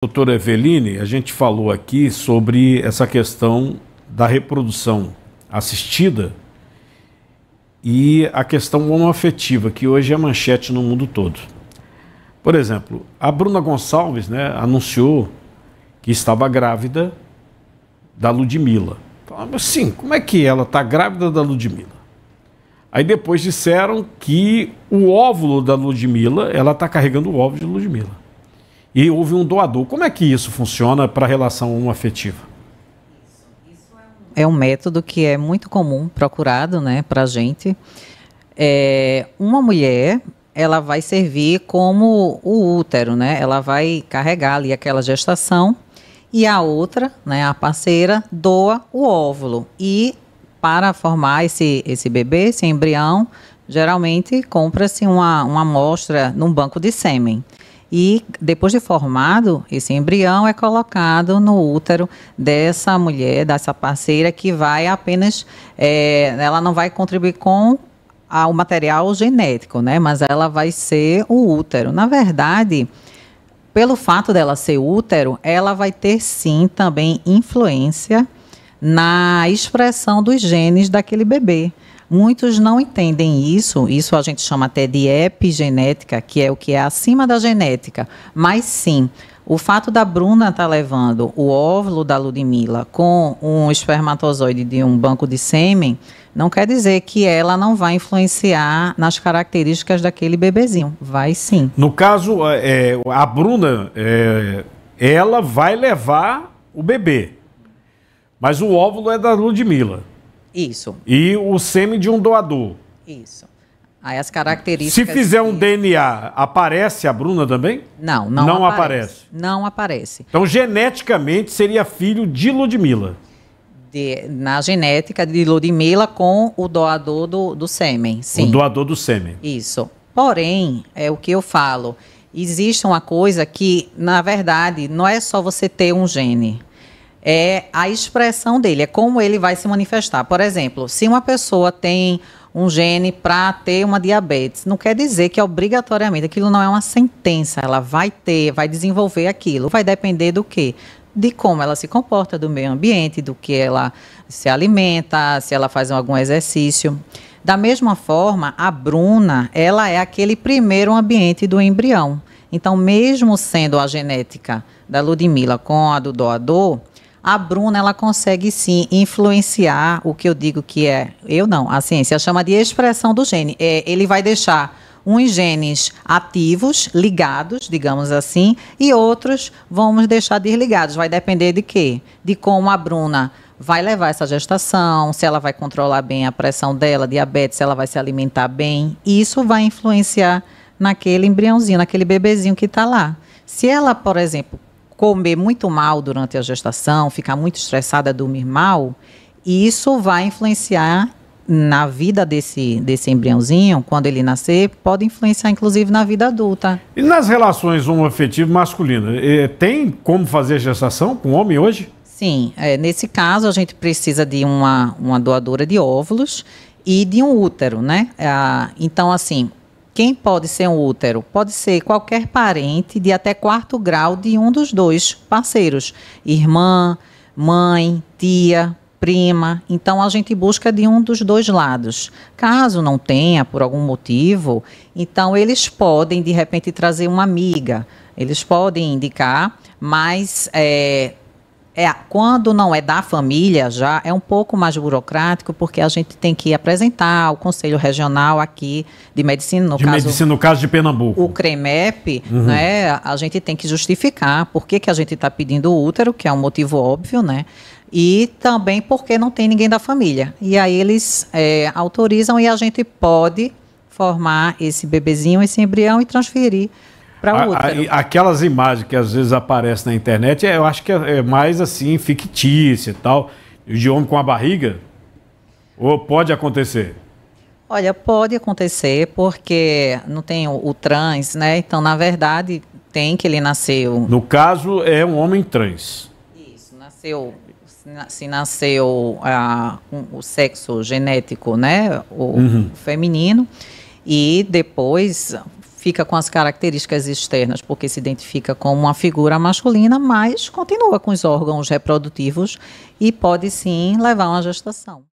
Doutora Eveline, a gente falou aqui sobre essa questão da reprodução assistida e a questão homoafetiva, que hoje é manchete no mundo todo. Por exemplo, a Bruna Gonçalves, né, anunciou que estava grávida da Ludmilla. Falava assim, como é que ela está grávida da Ludmilla? Aí depois disseram que o óvulo da Ludmilla, ela está carregando o óvulo de Ludmilla. E houve um doador. Como é que isso funciona para a relação homoafetiva? É um método que é muito comum, procurado, né, para a gente. Uma mulher, ela vai servir como o útero, né? Ela vai carregar ali aquela gestação e a outra, né, a parceira, doa o óvulo. E para formar esse bebê, esse embrião, geralmente compra-se uma amostra num banco de sêmen. E depois de formado, esse embrião é colocado no útero dessa mulher, dessa parceira, que vai apenas, ela não vai contribuir com o material genético, né? Mas ela vai ser o útero. Na verdade, pelo fato dela ser útero, ela vai ter sim também influência na expressão dos genes daquele bebê. Muitos não entendem isso a gente chama até de epigenética, que é o que é acima da genética. Mas sim, o fato da Bruna estar levando o óvulo da Ludmilla com um espermatozoide de um banco de sêmen, não quer dizer que ela não vai influenciar nas características daquele bebezinho. Vai sim. No caso, a Bruna, ela vai levar o bebê, mas o óvulo é da Ludmilla. Isso. E o sêmen de um doador. Isso. Aí as características... Se fizer um DNA, aparece a Bruna também? Não aparece. Não aparece. Então, geneticamente, seria filho de Ludmilla. Na genética de Ludmilla com o doador do sêmen, sim. O doador do sêmen. Isso. Porém, é o que eu falo, existe uma coisa que, na verdade, não é só você ter um gene. É a expressão dele, é como ele vai se manifestar. Por exemplo, se uma pessoa tem um gene para ter uma diabetes, não quer dizer que obrigatoriamente aquilo não é uma sentença, ela vai ter, vai desenvolver aquilo. Vai depender do quê? De como ela se comporta, do meio ambiente, do que ela se alimenta, se ela faz algum exercício. Da mesma forma, a Bruna, ela é aquele primeiro ambiente do embrião. Então, mesmo sendo a genética da Ludmilla com a do doador, a Bruna, ela consegue sim influenciar o que eu digo que a ciência chama de expressão do gene. Ele vai deixar uns genes ativos, ligados, digamos assim, e outros vamos deixar desligados. Vai depender de quê? De como a Bruna vai levar essa gestação, se ela vai controlar bem a pressão dela, diabetes, se ela vai se alimentar bem. Isso vai influenciar naquele embriãozinho, naquele bebezinho que está lá. Se ela, por exemplo, comer muito mal durante a gestação, ficar muito estressada, dormir mal, isso vai influenciar na vida desse embriãozinho, quando ele nascer, pode influenciar inclusive na vida adulta. E nas relações homoafetivas masculinas, tem como fazer gestação com homem hoje? Sim, nesse caso a gente precisa de uma doadora de óvulos e de um útero, né? Então, assim, quem pode ser um útero? Pode ser qualquer parente de até 4º grau de um dos dois parceiros. Irmã, mãe, tia, prima. Então, a gente busca de um dos dois lados. Caso não tenha, por algum motivo, então eles podem, de repente, trazer uma amiga. Eles podem indicar, mas... quando não é da família, já é um pouco mais burocrático, porque a gente tem que apresentar ao Conselho Regional aqui de Medicina, no caso de Pernambuco. O CREMEP, né, a gente tem que justificar por que a gente está pedindo o útero, que é um motivo óbvio, né, e também porque não tem ninguém da família. E aí eles autorizam e a gente pode formar esse bebezinho, esse embrião e transferir para o útero. Aquelas imagens que às vezes aparecem na internet, eu acho que é mais assim, fictícia e tal, de homem com a barriga, ou pode acontecer? Olha, pode acontecer, porque não tem o trans, né? Então, na verdade, tem que ele nasceu... No caso, é um homem trans. Isso, nasceu... Se nasceu o sexo genético, né? O feminino, e depois fica com as características externas porque se identifica como uma figura masculina, mas continua com os órgãos reprodutivos e pode sim levar a uma gestação.